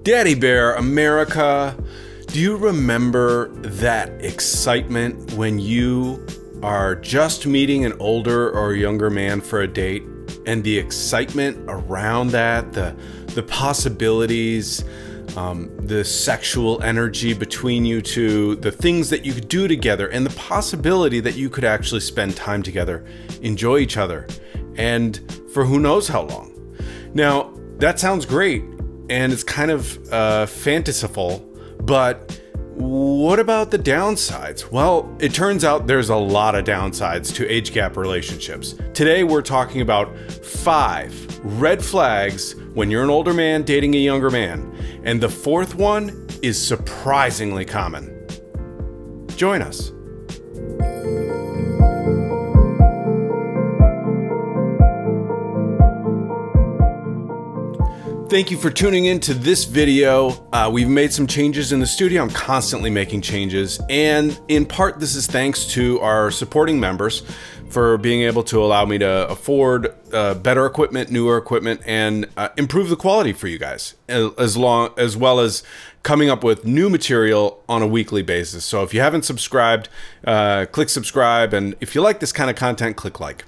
Daddybear America, do you remember that excitement when you are just meeting an older or younger man for a date, and the excitement around that, the possibilities, the sexual energy between you two, the things that you could do together, and the possibility that you could actually spend time together, enjoy each other, and for who knows how long. Now, that sounds great, and it's kind of fantasyful, but what about the downsides? Well, it turns out there's a lot of downsides to age gap relationships. Today, we're talking about 5 red flags when you're an older man dating a younger man. And the 4th one is surprisingly common. Join us. Thank you for tuning in to this video. We've made some changes in the studio. I'm constantly making changes. And in part, this is thanks to our supporting members for being able to allow me to afford better equipment, newer equipment, and improve the quality for you guys, as well as coming up with new material on a weekly basis. So if you haven't subscribed, click subscribe. And if you like this kind of content, click like.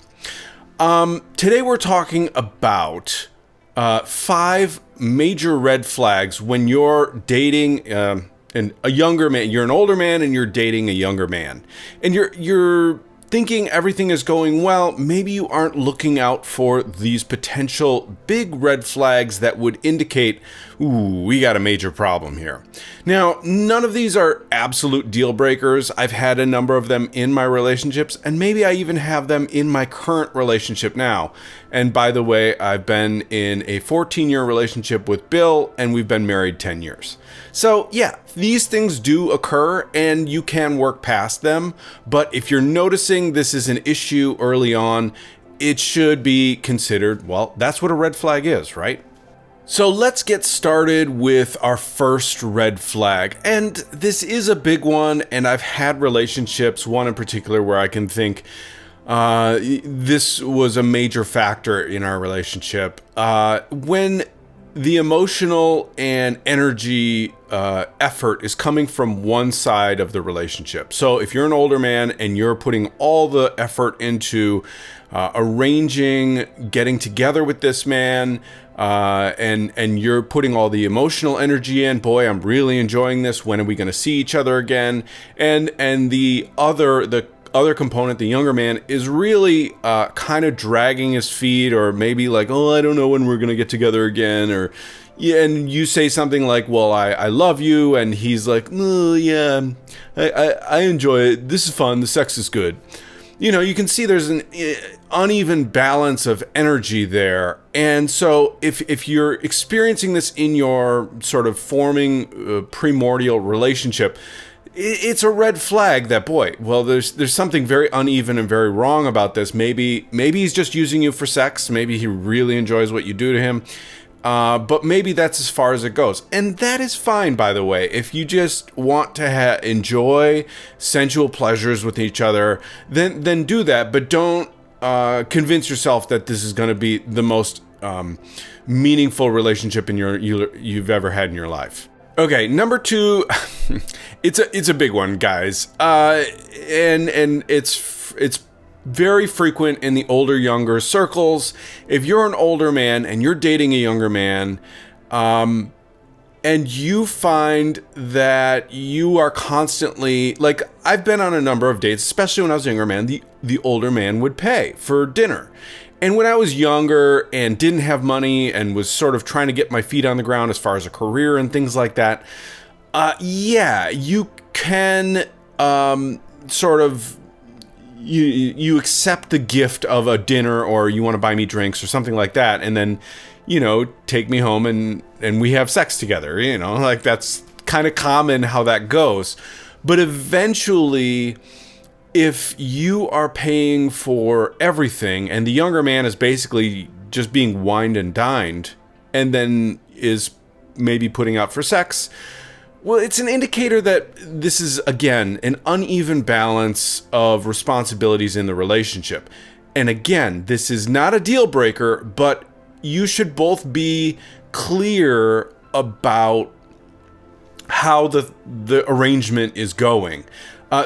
Today we're talking about 5 major red flags when you're dating a younger man. You're an older man and you're dating a younger man, and you're thinking everything is going well. Maybe you aren't looking out for these potential big red flags that would indicate, ooh, we got a major problem here. Now, none of these are absolute deal breakers. I've had a number of them in my relationships, and maybe I even have them in my current relationship now. And by the way, I've been in a 14-year relationship with Bill, and we've been married 10 years. So yeah, these things do occur, and you can work past them. But if you're noticing this is an issue early on, it should be considered, well, that's what a red flag is, right? So let's get started with our first red flag. And this is a big one, and I've had relationships, one in particular, where I can think this was a major factor in our relationship. When the emotional and energy effort is coming from one side of the relationship. So if you're an older man and you're putting all the effort into arranging, getting together with this man, and you're putting all the emotional energy in, boy, I'm really enjoying this. When are we going to see each other again? And the other component, the younger man, is really kind of dragging his feet, or maybe like, oh, I don't know when we're going to get together again, or yeah, and you say something like, well, I love you, and he's like, oh, yeah, I enjoy it. This is fun. The sex is good. You know, you can see there's an uneven balance of energy there. And so if you're experiencing this in your sort of forming primordial relationship, it's a red flag that, boy, well, there's something very uneven and very wrong about this. Maybe he's just using you for sex. Maybe he really enjoys what you do to him. But maybe that's as far as it goes. And that is fine, by the way. If you just want to enjoy sensual pleasures with each other, then do that. But don't convince yourself that this is going to be the most meaningful relationship you've ever had in your life. Okay, number 2, it's a big one, guys, and it's very frequent in the older-younger circles. If you're an older man and you're dating a younger man, and you find that you are constantly, like, I've been on a number of dates, especially when I was a younger man, the older man would pay for dinner. And when I was younger and didn't have money and was sort of trying to get my feet on the ground as far as a career and things like that, yeah, you can sort of, you accept the gift of a dinner, or you want to buy me drinks or something like that, and then, you know, take me home and we have sex together, you know, like that's kind of common how that goes. But eventually, if you are paying for everything and the younger man is basically just being wined and dined and then is maybe putting out for sex, well, it's an indicator that this is, again, an uneven balance of responsibilities in the relationship. And again, this is not a deal breaker, but you should both be clear about how the arrangement is going.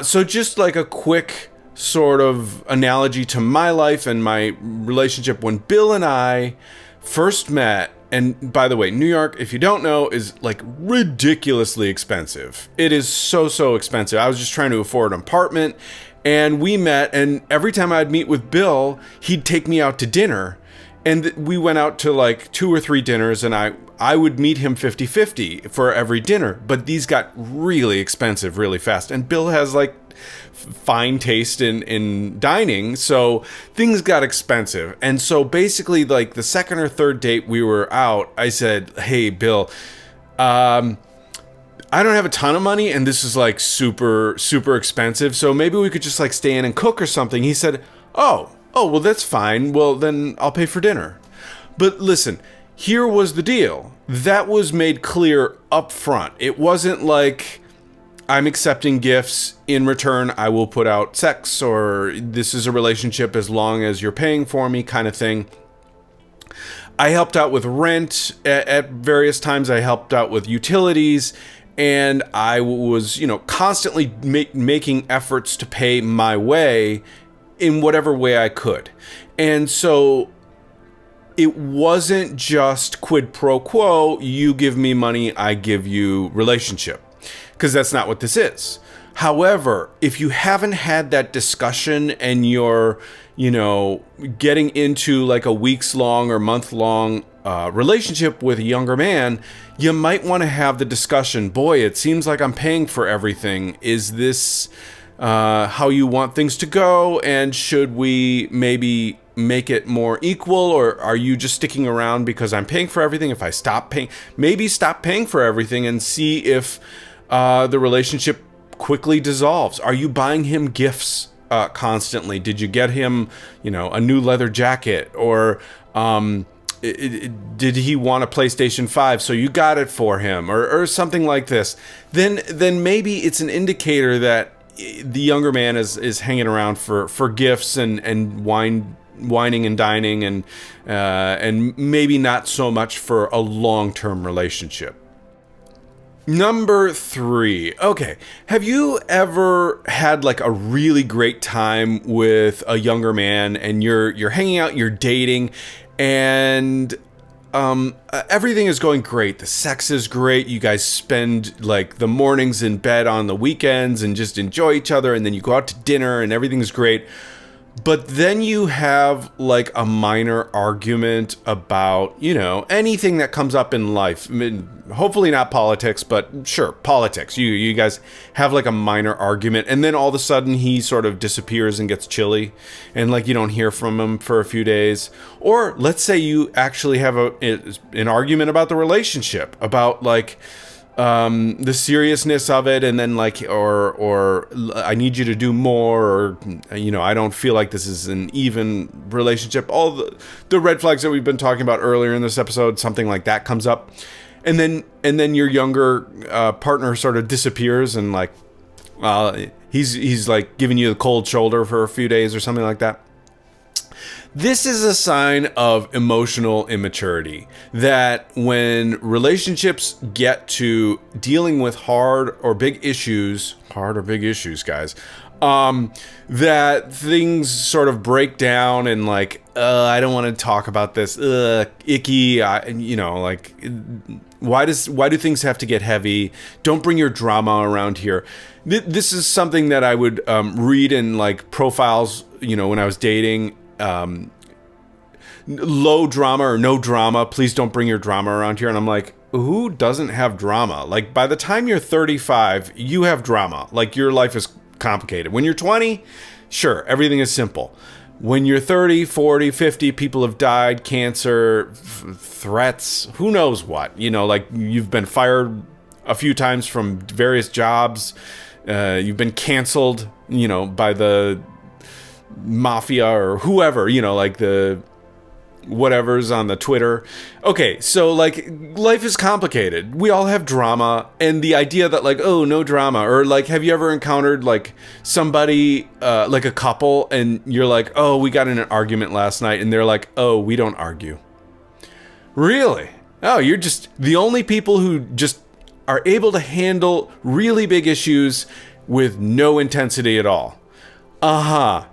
So just like a quick sort of analogy to my life and my relationship when Bill and I first met. And by the way, New York, if you don't know, is like ridiculously expensive. It is so expensive. I was just trying to afford an apartment, and we met, and every time I'd meet with Bill, he'd take me out to dinner. And we went out to like 2 or 3 dinners, and I would meet him 50-50 for every dinner. But these got really expensive really fast. And Bill has like fine taste in dining, so things got expensive. And so basically, like the second or third date we were out, I said, "Hey, Bill, I don't have a ton of money, and this is like super expensive. So maybe we could just like stay in and cook or something." He said, "Oh, well, that's fine. Well, then I'll pay for dinner." But listen, here was the deal. That was made clear up front. It wasn't like, I'm accepting gifts, in return I will put out sex, or this is a relationship as long as you're paying for me kind of thing. I helped out with rent at various times. I helped out with utilities, and I was, constantly making efforts to pay my way in whatever way I could. And so it wasn't just quid pro quo, you give me money, I give you relationship, because that's not what this is. However, if you haven't had that discussion and you're, getting into like a weeks-long or month-long relationship with a younger man, you might want to have the discussion. Boy, it seems like I'm paying for everything. Is this how you want things to go? And should we maybe make it more equal, or are you just sticking around because I'm paying for everything? If I stop paying, maybe stop paying for everything and see if the relationship quickly dissolves. Are you buying him gifts constantly? Did you get him, a new leather jacket, or did he want a PlayStation 5, so you got it for him, or something like this? Then maybe it's an indicator that the younger man is hanging around for gifts and whining and dining, and maybe not so much for a long-term relationship. Number 3. Okay. Have you ever had like a really great time with a younger man, and you're hanging out, you're dating, and everything is going great. The sex is great. You guys spend like the mornings in bed on the weekends and just enjoy each other, and then you go out to dinner and everything's great. But then you have like a minor argument about, anything that comes up in life. I mean, hopefully not politics, but sure, politics. You guys have like a minor argument, and then all of a sudden he sort of disappears and gets chilly, and like you don't hear from him for a few days. Or let's say you actually have an argument about the relationship, about like the seriousness of it, and then like, or I need you to do more, or I don't feel like this is an even relationship. All the red flags that we've been talking about earlier in this episode, something like that comes up, and then your younger partner sort of disappears, and like he's like giving you the cold shoulder for a few days or something like that. This is a sign of emotional immaturity, that when relationships get to dealing with hard or big issues, guys, that things sort of break down, and like, I don't want to talk about this, icky, like, why do things have to get heavy? Don't bring your drama around here. This is something that I would read in like profiles, when I was dating. Low drama or no drama, please don't bring your drama around here. And I'm like, who doesn't have drama? Like, by the time you're 35, you have drama. Like, your life is complicated. When you're 20, sure, everything is simple. When you're 30, 40, 50, people have died, cancer, threats, who knows what. Like, you've been fired a few times from various jobs. You've been canceled, by the mafia or whoever, like the whatever's on the Twitter. Okay, so like, life is complicated. We all have drama, and the idea that like, oh, no drama, or like, have you ever encountered like somebody, like a couple, and you're like, oh, we got in an argument last night, and they're like, oh, we don't argue. Really? Oh, you're just the only people who just are able to handle really big issues with no intensity at all.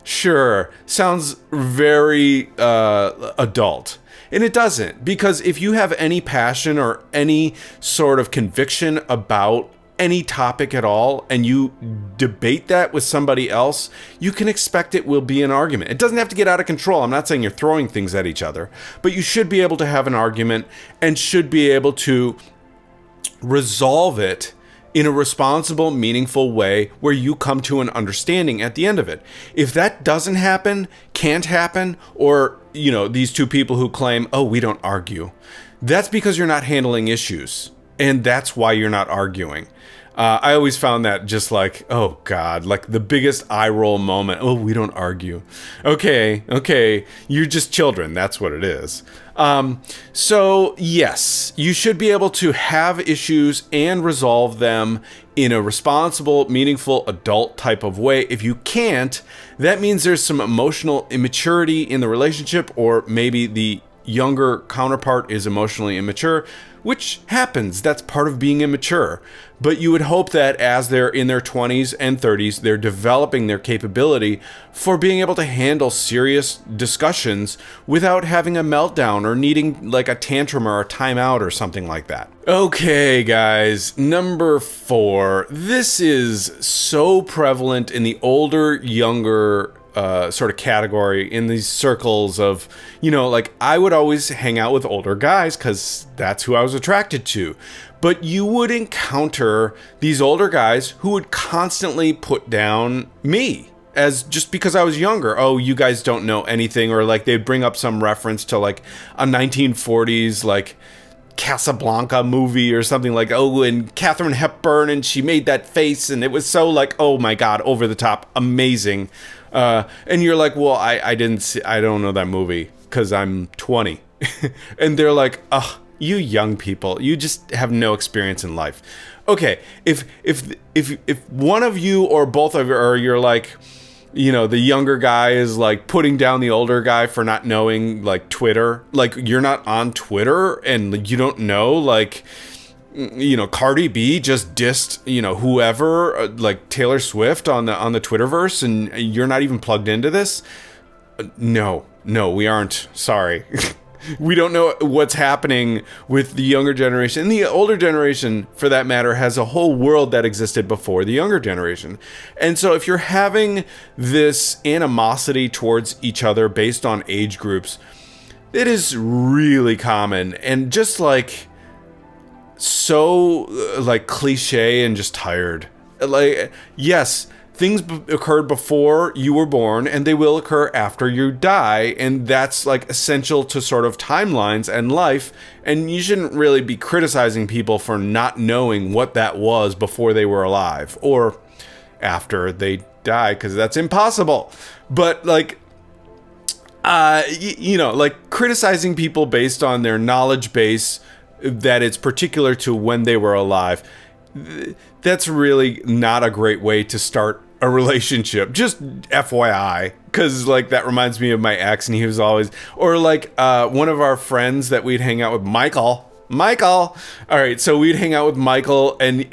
Sure. Sounds very adult. And it doesn't, because if you have any passion or any sort of conviction about any topic at all, and you debate that with somebody else, you can expect it will be an argument. It doesn't have to get out of control. I'm not saying you're throwing things at each other, but you should be able to have an argument and should be able to resolve it in a responsible, meaningful way where you come to an understanding at the end of it. If that doesn't happen, can't happen, or, these two people who claim, oh, we don't argue, that's because you're not handling issues. And that's why you're not arguing. I always found that just like, oh God, like the biggest eye roll moment. Oh, we don't argue. Okay, you're just children. That's what it is. So yes, you should be able to have issues and resolve them in a responsible, meaningful, adult type of way. If you can't, that means there's some emotional immaturity in the relationship, or maybe the younger counterpart is emotionally immature, which happens. That's part of being immature. But you would hope that as they're in their 20s and 30s, they're developing their capability for being able to handle serious discussions without having a meltdown or needing like a tantrum or a timeout or something like that. Okay, guys, number 4. This is so prevalent in the older, younger sort of category in these circles of, like I would always hang out with older guys because that's who I was attracted to. But you would encounter these older guys who would constantly put down me as just because I was younger. Oh, you guys don't know anything. Or like they'd bring up some reference to like a 1940s like Casablanca movie or something like, oh, and Katharine Hepburn, and she made that face and it was so like, oh my God, over the top, amazing. And you're like, well, I don't know that movie because I'm 20. And they're like, oh, you young people, you just have no experience in life. Okay, if one of you or both of you, or you're like, the younger guy is like putting down the older guy for not knowing like Twitter, like you're not on Twitter and you don't know, like, Cardi B just dissed, whoever, like Taylor Swift on the Twitterverse, and you're not even plugged into this. No, we aren't. Sorry. We don't know what's happening with the younger generation. And the older generation, for that matter, has a whole world that existed before the younger generation. And so if you're having this animosity towards each other based on age groups, it is really common and just like so like cliche and just tired. Like, yes, things occurred before you were born and they will occur after you die, and that's like essential to sort of timelines and life, and you shouldn't really be criticizing people for not knowing what that was before they were alive or after they die, because that's impossible. But like like criticizing people based on their knowledge base that it's particular to when they were alive, that's really not a great way to start a relationship. Just FYI, because like that reminds me of my ex, and he was always, or like one of our friends that we'd hang out with, Michael. All right, so we'd hang out with Michael, and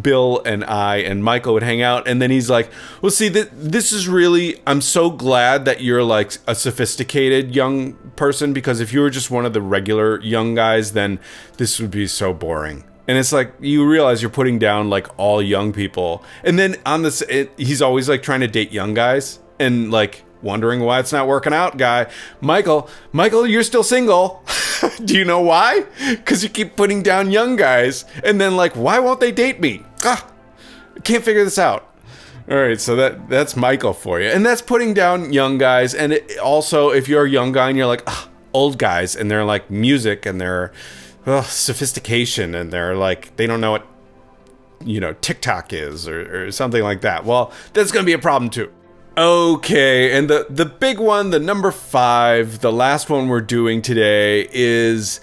Bill and I and Michael would hang out, and then he's like, well, see, this is really, I'm so glad that you're like a sophisticated young person, because if you were just one of the regular young guys, then this would be so boring. And it's like, you realize you're putting down like all young people. And then on this, he's always like trying to date young guys and like wondering why it's not working out. Guy, Michael, you're still single. Do you know why? Because you keep putting down young guys. And then like, why won't they date me? I can't figure this out. All right, so that's Michael for you. And that's putting down young guys. And also, if you're a young guy and you're like, old guys, and they're like music, and they're sophistication, and they're like, they don't know what TikTok is or something like that, well, that's gonna be a problem too. Okay, and the big one, the number 5, the last one we're doing today is,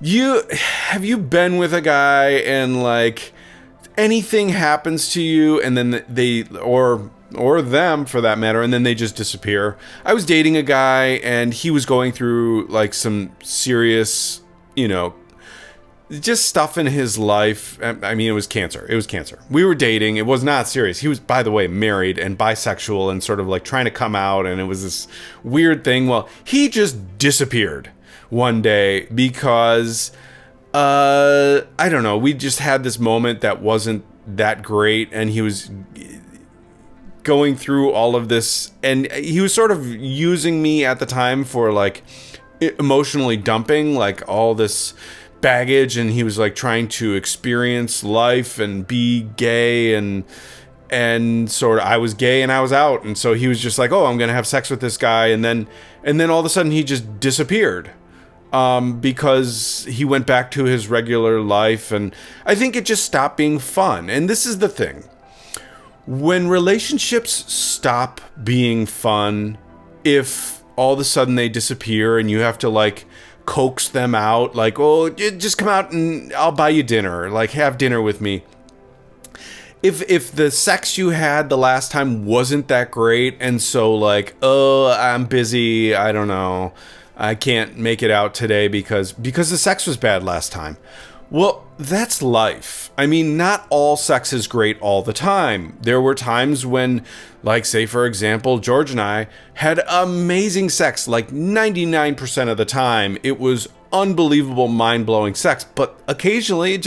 have you been with a guy and like anything happens to you and then they or them for that matter, and then they just disappear? I was dating a guy and he was going through like some serious just stuff in his life. I mean, it was cancer. It was cancer. We were dating. It was not serious. He was, by the way, married and bisexual and sort of like trying to come out. And it was this weird thing. Well, he just disappeared one day because, I don't know. We just had this moment that wasn't that great. And he was going through all of this. And he was sort of using me at the time for like emotionally dumping like all this baggage, and he was like trying to experience life and be gay, and sort of I was gay and I was out, and so he was just like, oh, I'm gonna have sex with this guy, and then all of a sudden he just disappeared because he went back to his regular life, and I think it just stopped being fun. And this is the thing, when relationships stop being fun, if all of a sudden they disappear and you have to like coax them out, like, oh, just come out and I'll buy you dinner, like have dinner with me. If the sex you had the last time wasn't that great, and so like, oh, I'm busy, I don't know, I can't make it out today because the sex was bad last time. Well, that's life. I mean, not all sex is great all the time. There were times when, like, say, for example, George and I had amazing sex, like 99% of the time. It was unbelievable, mind-blowing sex. But occasionally,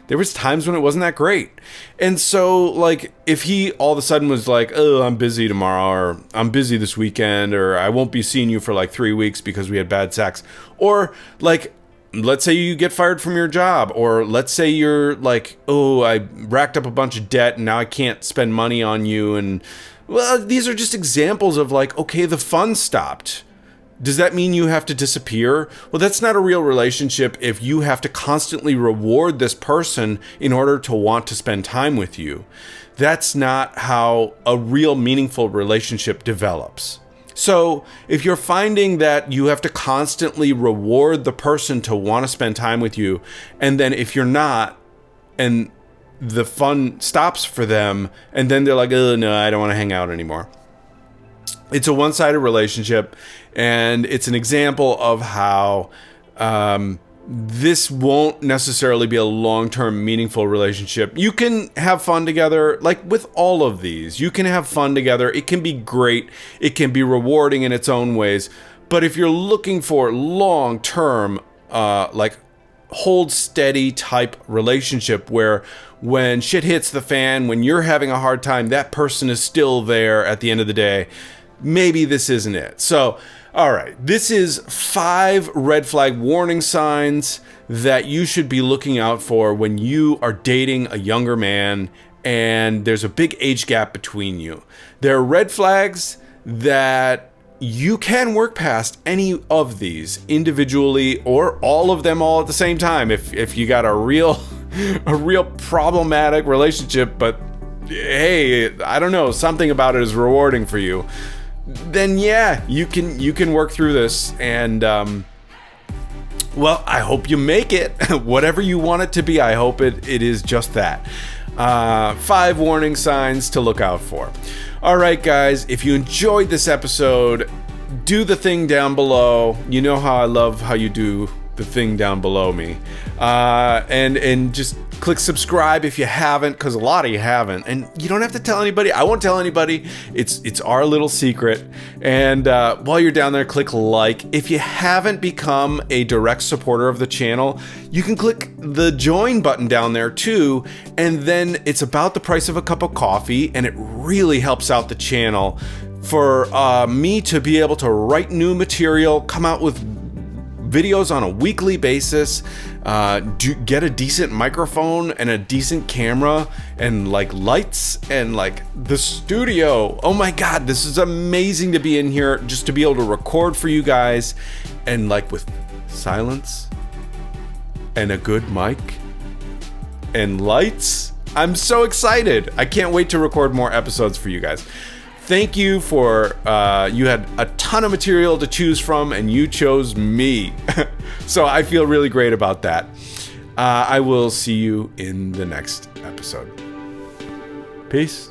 there was times when it wasn't that great. And so, like, if he all of a sudden was like, oh, I'm busy tomorrow, or I'm busy this weekend, or I won't be seeing you for like 3 weeks because we had bad sex, or like, let's say you get fired from your job, or let's say you're like, oh, I racked up a bunch of debt and now I can't spend money on you. And well, these are just examples of like, okay, the fun stopped. Does that mean you have to disappear? Well, that's not a real relationship if you have to constantly reward this person in order to want to spend time with you. That's not how a real meaningful relationship develops. So if you're finding that you have to constantly reward the person to want to spend time with you, and then if you're not, and the fun stops for them, and then they're like, oh, no, I don't want to hang out anymore. It's a one-sided relationship, and it's an example of how this won't necessarily be a long-term meaningful relationship. You can have fun together, like with all of these. You can have fun together. It can be great. It can be rewarding in its own ways. But if you're looking for long-term, like hold steady type relationship where when shit hits the fan, when you're having a hard time, that person is still there at the end of the day, maybe this isn't it. So, all right, this is 5 red flag warning signs that you should be looking out for when you are dating a younger man and there's a big age gap between you. There are red flags that you can work past any of these individually or all of them all at the same time. If you got a real problematic relationship, but hey, I don't know, something about it is rewarding for you, then yeah, you can work through this, and well, I hope you make it. Whatever you want it to be, I hope it is just that. 5 warning signs to look out for. All right, guys, if you enjoyed this episode, do the thing down below. You know how I love how you do the thing down below me. And just click subscribe if you haven't, because a lot of you haven't, and you don't have to tell anybody. I won't tell anybody. It's our little secret. And while you're down there, click like. If you haven't become a direct supporter of the channel, you can click the join button down there too, and then it's about the price of a cup of coffee, and it really helps out the channel for me to be able to write new material, come out with videos on a weekly basis, get a decent microphone and a decent camera and like lights and like the studio. Oh my God, this is amazing to be in here, just to be able to record for you guys, and like with silence and a good mic and lights. I'm so excited. I can't wait to record more episodes for you guys. Thank you for, you had a ton of material to choose from and you chose me. So I feel really great about that. I will see you in the next episode. Peace.